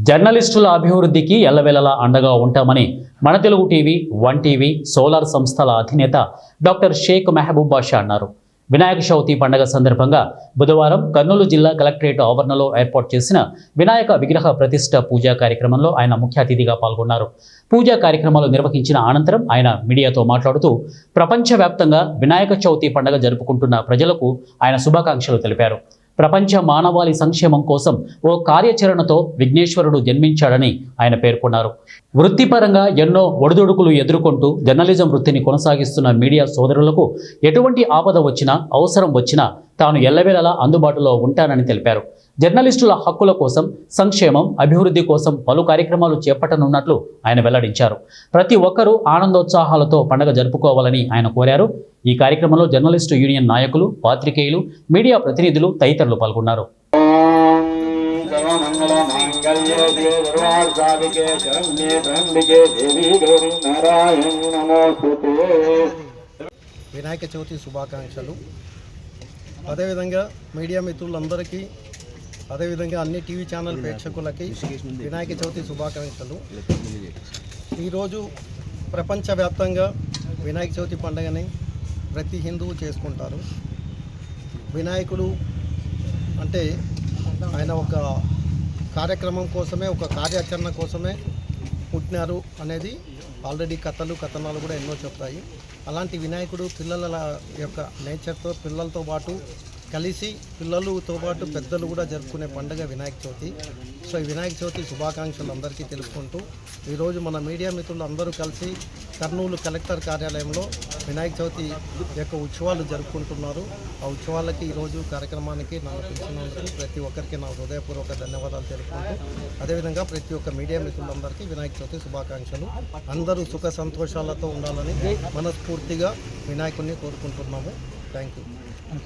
జర్నలిస్టుల అభివృద్ధికి ఎల్లవేళలా అండగా ఉంటామని మన Telugu TV, one TV, solar సంస్థల అధినేత డాక్టర్ షేక్ మెహబూబ్ బాషా అన్నారు. వినాయక చవితి పండుగ సందర్భంగా బుధవారం కర్నూలు జిల్లా కలెక్టరేట్ ఆవరణలో ఏర్పాటు చేసిన వినాయక విగ్రహ ప్రతిష్ఠ పూజా కార్యక్రమంలో ఆయన ముఖ్య అతిథిగా పాల్గొన్నారు. పూజా కార్యక్రమాలు నిర్వహించిన అనంతరం ఆయన మీడియాతో మాట్లాడుతూ ప్రపంచవ్యాప్తంగా వినాయక చవితి పండుగ జరుపుకుంటున్న ప్రజలకు ఆయన శుభాకాంక్షలు తెలిపారు. ప్రపంచ మానవాళి సంక్షేమం కోసం ఓ కార్యాచరణతో విఘ్నేశ్వరుడు జన్మించాడని ఆయన పేర్కొన్నారు. వృత్తిపరంగా ఎన్నో ఒడిదుడుకులు ఎదుర్కొంటూ జర్నలిజం వృత్తిని కొనసాగిస్తున్న మీడియా సోదరులకు ఎటువంటి ఆపద వచ్చినా, అవసరం వచ్చినా తాను ఎల్లవేళలా అందుబాటులో ఉంటానని తెలిపారు. జర్నలిస్టుల హక్కుల కోసం, సంక్షేమం, అభివృద్ధి కోసం పలు కార్యక్రమాలు చేపట్టనున్నట్లు ఆయన వెల్లడించారు. ప్రతి ఒక్కరూ ఆనందోత్సాహాలతో పండుగ జరుపుకోవాలని ఆయన కోరారు. ఈ కార్యక్రమంలో జర్నలిస్టు యూనియన్ నాయకులు, పాత్రికేయులు, మీడియా ప్రతినిధులు తదితరులు పాల్గొన్నారు. వినాయక చవితి శుభాకాంక్షలు. అదేవిధంగా మీడియా మిత్రులందరికీ, అదేవిధంగా అన్ని టీవీ ఛానల్ ప్రేక్షకులకి వినాయక చవితి శుభాకాంక్షలు. ఈరోజు ప్రపంచవ్యాప్తంగా వినాయక చవితి పండుగని ప్రతి హిందువు చేసుకుంటారు. వినాయకుడు అంటే ఆయన ఒక కార్యక్రమం కోసమే, ఒక కార్యాచరణ కోసమే పుట్టినారు అనేది ఆల్రెడీ కథనాలు కూడా ఎన్నో చెప్తాయి. అలాంటి వినాయకుడు పిల్లల యొక్క నేచర్తో, పిల్లలతో పాటు కలిసి, పిల్లలతో పాటు పెద్దలు కూడా జరుపుకునే పండుగ వినాయక చవితి. సో ఈ వినాయక చవితి శుభాకాంక్షలు అందరికీ తెలుపుకుంటూ ఈరోజు మన మీడియా మిత్రులు అందరూ కలిసి కర్నూలు కలెక్టర్ కార్యాలయంలో వినాయక చవితి యొక్క ఉత్సవాలు జరుపుకుంటున్నారు. ఆ ఉత్సవాలకి ఈరోజు కార్యక్రమానికి నన్ను పిలిచినందుకు ప్రతి ఒక్కరికి నా హృదయపూర్వక ధన్యవాదాలు తెలుపుకుంటూ, అదేవిధంగా ప్రతి ఒక్క మీడియా మిత్రులందరికీ వినాయక చవితి శుభాకాంక్షలు. అందరూ సుఖ సంతోషాలతో ఉండాలని మనస్ఫూర్తిగా వినాయకుడిని కోరుకుంటున్నాము. Thank you.